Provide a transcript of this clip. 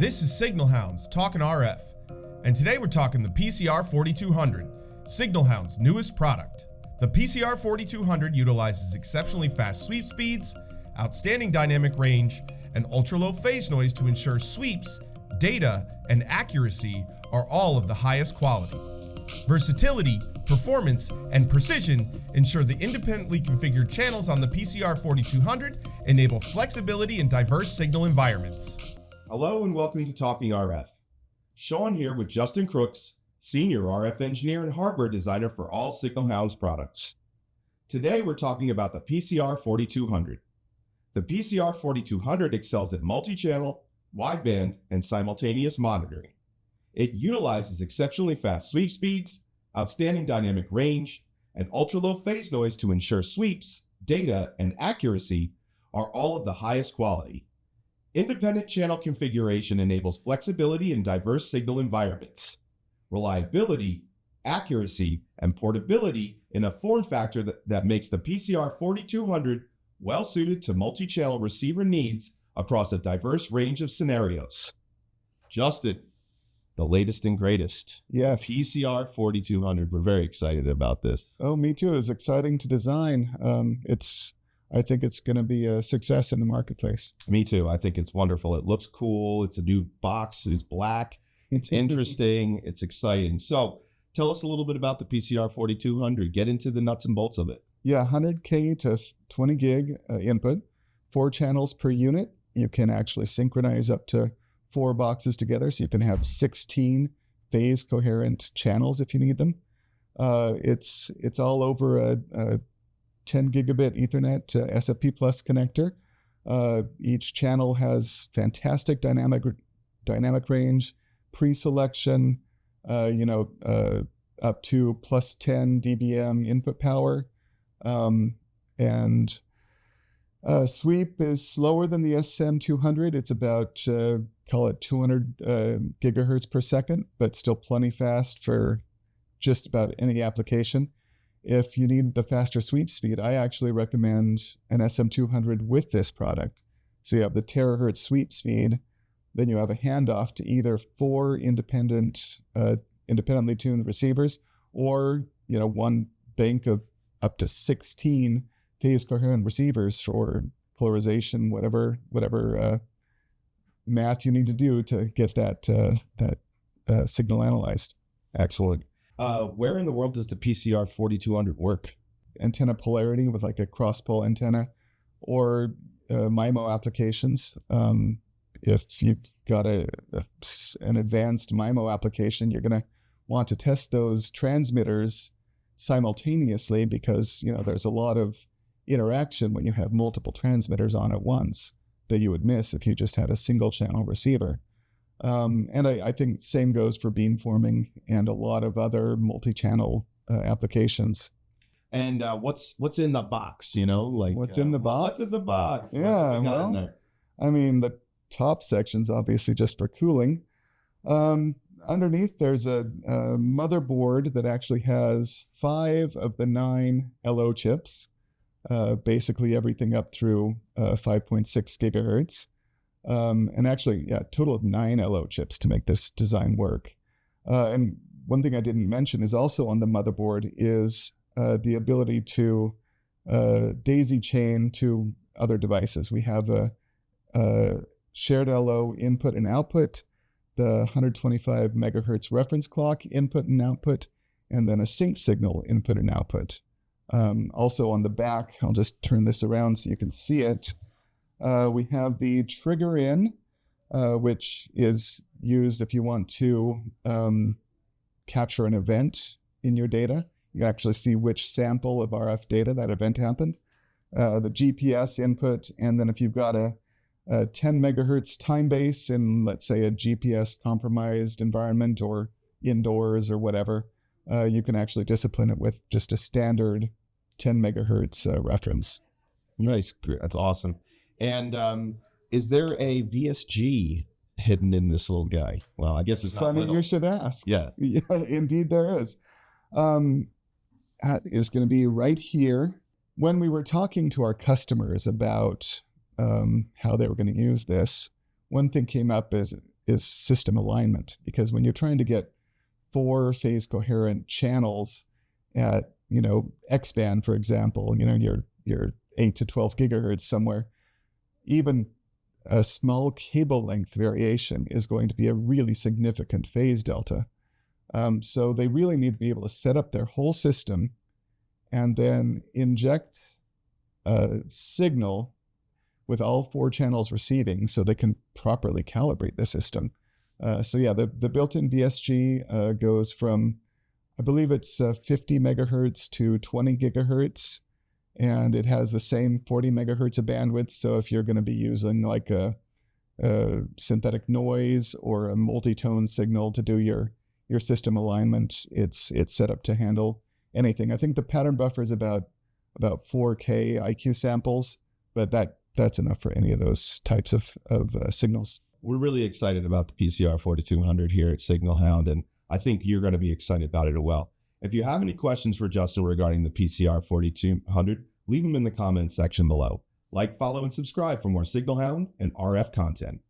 This is Signal Hounds talking RF, and today we're talking the PCR4200, Signal Hound's newest product. The PCR4200 utilizes exceptionally fast sweep speeds, outstanding dynamic range, and ultra-low phase noise to ensure sweeps, data, and accuracy are all of the highest quality. Versatility, performance, and precision ensure the independently configured channels on the PCR4200 enable flexibility in diverse signal environments. Hello and welcome to Talking RF. Sean here with Justin Crooks, Senior RF Engineer and Hardware Designer for all Signal Hounds products. Today we're talking about the PCR4200. The PCR4200 excels at multi-channel, wideband, and simultaneous monitoring. It utilizes exceptionally fast sweep speeds, outstanding dynamic range, and ultra-low phase noise to ensure sweeps, data, and accuracy are all of the highest quality. Independent channel configuration enables flexibility in diverse signal environments. Reliability, accuracy, and portability in a form factor that makes the PCR4200 well suited to multi-channel receiver needs across a diverse range of scenarios. Justin, the latest and greatest. Yes. PCR4200. We're very excited about this. Oh, me too. It's exciting to design. I think it's going to be a success in the marketplace. Me too. I think it's wonderful. It looks cool. It's a new box. It's black. It's interesting. It's exciting. So tell us a little bit about the PCR4200. Get into the nuts and bolts of it. Yeah, 100K to 20 gig input, 4 channels per unit. You can actually synchronize up to 4 boxes together, so you can have 16 phase-coherent channels if you need them. It's all over a 10 gigabit Ethernet SFP Plus connector. Each channel has fantastic dynamic range, pre-selection, up to plus 10 dBm input power. And sweep is slower than the SM200. It's about, call it 200 gigahertz per second, but still plenty fast for just about any application. If you need the faster sweep speed, I actually recommend an SM200 with this product. So you have the terahertz sweep speed, then you have a handoff to either 4 independently tuned receivers, or one bank of up to 16 phase-coherent receivers for polarization, whatever math you need to do to get that signal analyzed. Excellent. Where in the world does the PCR4200 work? Antenna polarity with like a cross-pole antenna, or MIMO applications. If you've got an advanced MIMO application, you're going to want to test those transmitters simultaneously because there's a lot of interaction when you have multiple transmitters on at once that you would miss if you just had a single channel receiver. And I think same goes for beamforming and a lot of other multi-channel applications. And what's in the box? What's in the box? What's in the box? Yeah, well, I mean, the top section's obviously just for cooling. Underneath, there's a motherboard that actually has 5 of the 9 LO chips, basically everything up through 5.6 gigahertz. And actually, total of 9 LO chips to make this design work. And one thing I didn't mention is also on the motherboard is the ability to daisy chain to other devices. We have a shared LO input and output, the 125 megahertz reference clock input and output, and then a sync signal input and output. Also on the back, I'll just turn this around so you can see it. We have the trigger in, which is used if you want to capture an event in your data. You can actually see which sample of RF data that event happened. The GPS input, and then if you've got a 10 megahertz time base in, let's say, a GPS compromised environment or indoors or whatever, you can actually discipline it with just a standard 10 megahertz reference. Nice. That's awesome. And is there a VSG hidden in this little guy? Well, I guess it's funny you should ask. Yeah. Yeah, indeed there is. That is going to be right here. When we were talking to our customers about how they were going to use this, one thing came up is is system alignment, because when you're trying to get 4 phase coherent channels at, X band, for example, your 8 to 12 gigahertz somewhere, even a small cable length variation is going to be a really significant phase delta. So they really need to be able to set up their whole system and then inject a signal with all 4 channels receiving so they can properly calibrate the system. The built-in VSG goes from, I believe it's 50 megahertz to 20 gigahertz, and it has the same 40 megahertz of bandwidth. So if you're going to be using like a synthetic noise or a multi-tone signal to do your system alignment, it's set up to handle anything. I think the pattern buffer is about 4K IQ samples, but that's enough for any of those types of signals. We're really excited about the PCR4200 here at Signal Hound, and I think you're going to be excited about it as well. If you have any questions for Justin regarding the PCR4200, leave them in the comments section below. Like, follow, and subscribe for more Signal Hound and RF content.